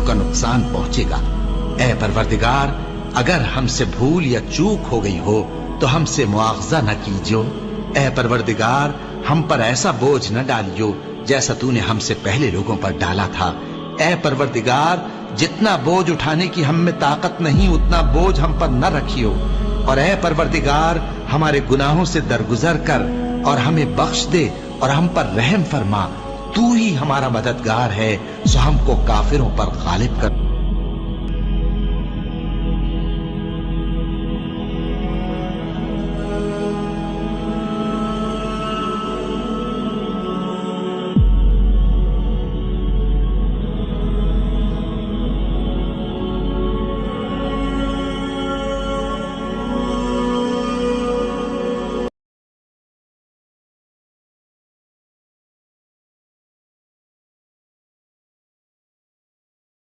का नुकसान पहुंचेगा। ऐ परवरदिगार, अगर हमसे भूल या चूक हो गई हो तो हमसे मुआवजा न कीजियो। ऐ परवरदिगार, हम पर ऐसा बोझ न डालियो जैसा तूने हमसे पहले लोगों पर डाला था। ऐ परवरदिगार, जितना बोझ उठाने की हम में ताकत नहीं उतना बोझ हम पर न रखियो। और ऐ परवरदिगार, हमारे गुनाहों से दरगुजर कर और हमें बख्श दे और हम पर रहम फरमा। तू ही हमारा मददगार है, सो हमको काफिरों पर गालिब कर।